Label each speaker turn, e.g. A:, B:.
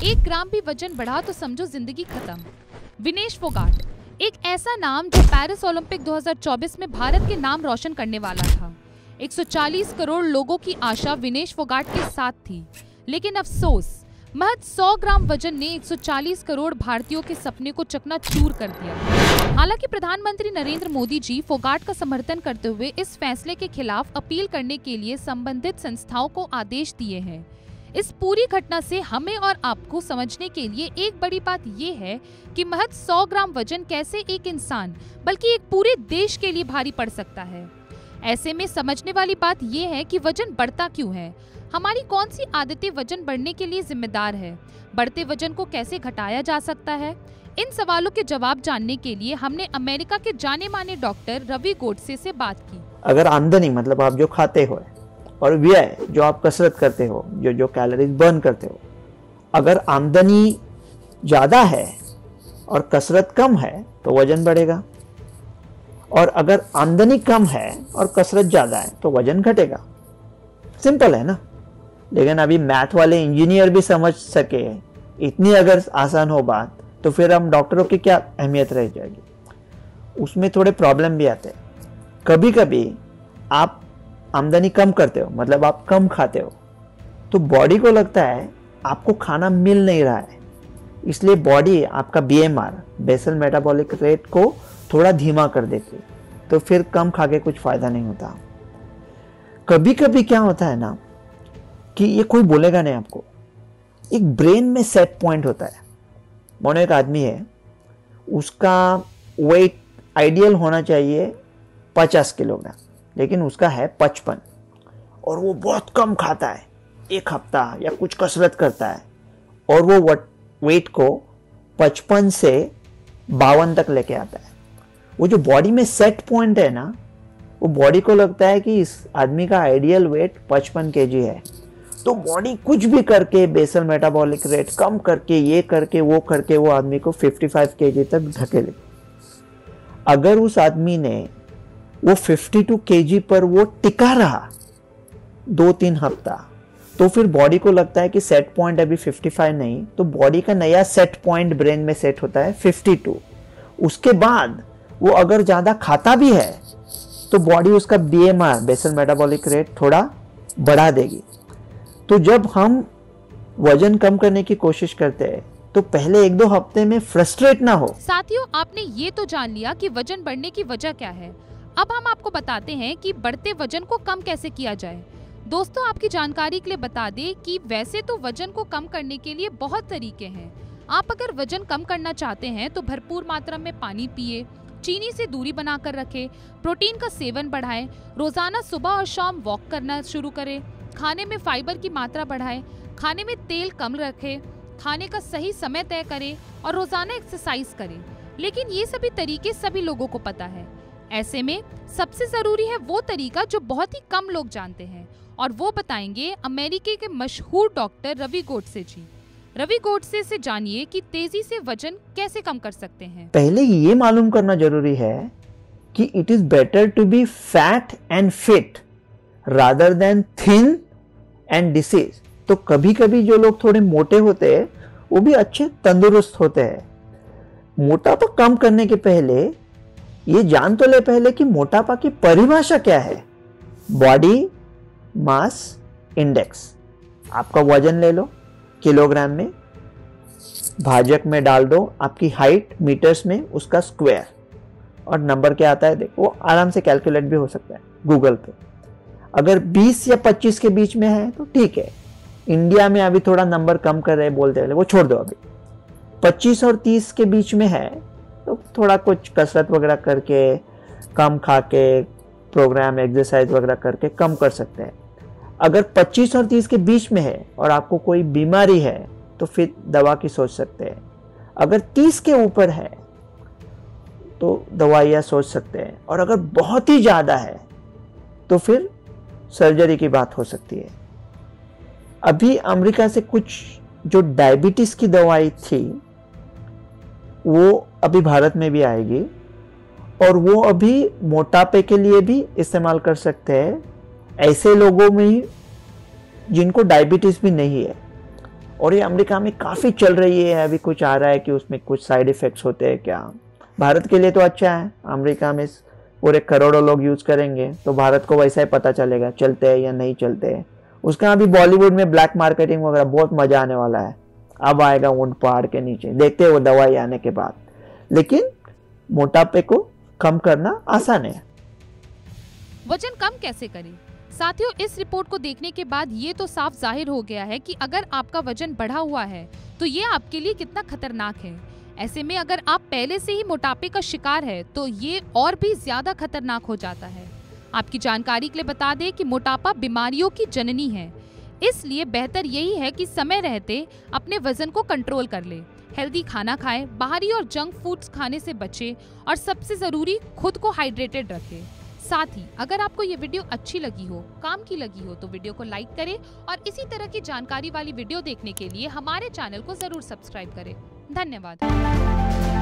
A: 1 ग्राम भी वजन बढ़ा तो समझो जिंदगी खत्म। विनेश फोगाट, एक ऐसा नाम जो पेरिस ओलंपिक 2024 में भारत के नाम रोशन करने वाला था। 140 करोड़ लोगों की आशा विनेश फोगाट के साथ थी, लेकिन अफसोस, महज 100 ग्राम वजन ने 140 करोड़ भारतीयों के सपने को चकनाचूर कर दिया। हालांकि प्रधानमंत्री नरेंद्र मोदी जी फोगाट का समर्थन करते हुए इस फैसले के खिलाफ अपील करने के लिए संबंधित संस्थाओं को आदेश दिए हैं। इस पूरी घटना से हमें और आपको समझने के लिए एक बड़ी बात यह है कि महज 100 ग्राम वजन कैसे एक इंसान बल्कि एक पूरे देश के लिए भारी पड़ सकता है। ऐसे में समझने वाली बात यह है कि वजन बढ़ता क्यों है, हमारी कौन सी आदतें वजन बढ़ने के लिए जिम्मेदार है, बढ़ते वजन को कैसे घटाया जा सकता है। इन सवालों के जवाब जानने के लिए हमने अमेरिका के जाने माने डॉक्टर रवि गोडसे से बात की।
B: अगर आमदनी मतलब आप जो खाते हो और व्यय जो आप कसरत करते हो, जो कैलोरीज बर्न करते हो, अगर आमदनी ज़्यादा है और कसरत कम है तो वजन बढ़ेगा, और अगर आमदनी कम है और कसरत ज़्यादा है तो वजन घटेगा। सिंपल है ना। लेकिन अभी मैथ वाले इंजीनियर भी समझ सके, इतनी अगर आसान हो बात, तो फिर हम डॉक्टरों की क्या अहमियत रह जाएगी। उसमें थोड़े प्रॉब्लम भी आते हैं। कभी कभी आप आमदनी कम करते हो, मतलब आप कम खाते हो, तो बॉडी को लगता है आपको खाना मिल नहीं रहा है, इसलिए बॉडी आपका BMR बेसल मेटाबॉलिक रेट को थोड़ा धीमा कर देती है, तो फिर कम खा के कुछ फ़ायदा नहीं होता। कभी कभी क्या होता है ना कि ये कोई बोलेगा नहीं आपको, एक ब्रेन में सेट पॉइंट होता है। मानो एक आदमी है, उसका वेट आइडियल होना चाहिए 50 किलोग्राम, लेकिन उसका है 55, और वो बहुत कम खाता है, एक हफ्ता या कुछ कसरत करता है और वो वेट को 55 से 52 तक लेके आता है। वो जो बॉडी में सेट पॉइंट है ना, वो बॉडी को लगता है कि इस आदमी का आइडियल वेट 55 kg है, तो बॉडी कुछ भी करके बेसल मेटाबॉलिक रेट कम करके, ये करके वो आदमी को 55 kg तक धकेले। अगर उस आदमी ने वो 52 kg पर वो टिका रहा 2-3 हफ्ता, तो फिर बॉडी को लगता है कि सेट पॉइंट अभी 55 नहीं, तो बॉडी का नया सेट पॉइंट ब्रेन में सेट होता है 52। उसके बाद वो अगर ज़्यादा खाता भी है तो बॉडी उसका BMR बेसल मेटाबॉलिक रेट थोड़ा बढ़ा देगी। तो जब हम वजन कम करने की कोशिश करते हैं तो पहले 1-2 हफ्ते में फ्रस्ट्रेट ना हो।
A: साथियों, आपने ये तो जान लिया कि वजन बढ़ने की वजह क्या है। अब हम आपको बताते हैं कि बढ़ते वजन को कम कैसे किया जाए। दोस्तों, आपकी जानकारी के लिए बता दें कि वैसे तो वजन को कम करने के लिए बहुत तरीके हैं। आप अगर वजन कम करना चाहते हैं तो भरपूर मात्रा में पानी पिए, चीनी से दूरी बनाकर रखें, प्रोटीन का सेवन बढ़ाएं, रोजाना सुबह और शाम वॉक करना शुरू करें, खाने में फाइबर की मात्रा बढ़ाएं, खाने में तेल कम रखें, खाने का सही समय तय करें और रोजाना एक्सरसाइज करें। लेकिन ये सभी तरीके सभी लोगों को पता है। ऐसे में सबसे जरूरी है वो तरीका जो बहुत ही कम लोग जानते हैं, और वो बताएंगे अमेरिका के मशहूर डॉक्टर रवि गोडसे जी। रवि गोडसे से जानिए कि तेजी से वजन कैसे कम कर सकते हैं।
B: पहले ये मालूम करना जरूरी है कि it is better to be fat and fit rather than thin and disease. तो कभी कभी जो लोग थोड़े मोटे होते हैं वो भी अच्छे तंदुरुस्त होते हैं। मोटापा कम करने के पहले ये जान तो ले पहले कि मोटापा की परिभाषा क्या है। बॉडी मास इंडेक्स, आपका वजन ले लो किलोग्राम में, भाजक में डाल दो आपकी हाइट मीटर्स में, उसका स्क्वायर, और नंबर क्या आता है देखो, वो आराम से कैलकुलेट भी हो सकता है गूगल पे। अगर 20 या 25 के बीच में है तो ठीक है। इंडिया में अभी थोड़ा नंबर कम कर रहे बोलते हैं, वो छोड़ दो। अभी 25 और 30 के बीच में है तो थोड़ा कुछ कसरत वगैरह करके, कम खा के, प्रोग्राम एक्सरसाइज वगैरह करके कम कर सकते हैं। अगर 25 और 30 के बीच में है और आपको कोई बीमारी है तो फिर दवा की सोच सकते हैं। अगर 30 के ऊपर है तो दवाइयाँ सोच सकते हैं, और अगर बहुत ही ज़्यादा है तो फिर सर्जरी की बात हो सकती है। अभी अमेरिका से कुछ जो डायबिटीज़ की दवाई थी वो अभी भारत में भी आएगी, और वो अभी मोटापे के लिए भी इस्तेमाल कर सकते हैं ऐसे लोगों में ही जिनको डायबिटीज़ भी नहीं है। और ये अमेरिका में काफ़ी चल रही है। अभी कुछ आ रहा है कि उसमें कुछ साइड इफ़ेक्ट्स होते हैं क्या। भारत के लिए तो अच्छा है, अमेरिका में पूरे करोड़ों लोग यूज़ करेंगे तो भारत को वैसा ही पता चलेगा चलते हैं या नहीं चलते हैं। उसका अभी बॉलीवुड में ब्लैक मार्केटिंग वगैरह बहुत मज़ा आने वाला है। अब आएगा ऊंट पहाड़ के नीचे, देखते हैं वो दवाई आने के बाद। लेकिन मोटापे को कम करना आसान है।
A: वजन कम कैसे करें? साथियों, इस रिपोर्ट को देखने के बाद ये तो साफ जाहिर हो गया है कि अगर आपका वजन बढ़ा हुआ है तो ये आपके लिए कितना खतरनाक है। ऐसे में अगर आप पहले से ही मोटापे का शिकार है तो ये और भी ज्यादा खतरनाक हो जाता है। आपकी जानकारी के लिए बता दें कि मोटापा बीमारियों की जननी है, इसलिए बेहतर यही है कि समय रहते अपने वजन को कंट्रोल कर ले। हेल्दी खाना खाएं, बाहरी और जंक फूड्स खाने से बचें और सबसे जरूरी खुद को हाइड्रेटेड रखें। साथ ही अगर आपको ये वीडियो अच्छी लगी हो, काम की लगी हो तो वीडियो को लाइक करें और इसी तरह की जानकारी वाली वीडियो देखने के लिए हमारे चैनल को जरूर सब्सक्राइब करें। धन्यवाद।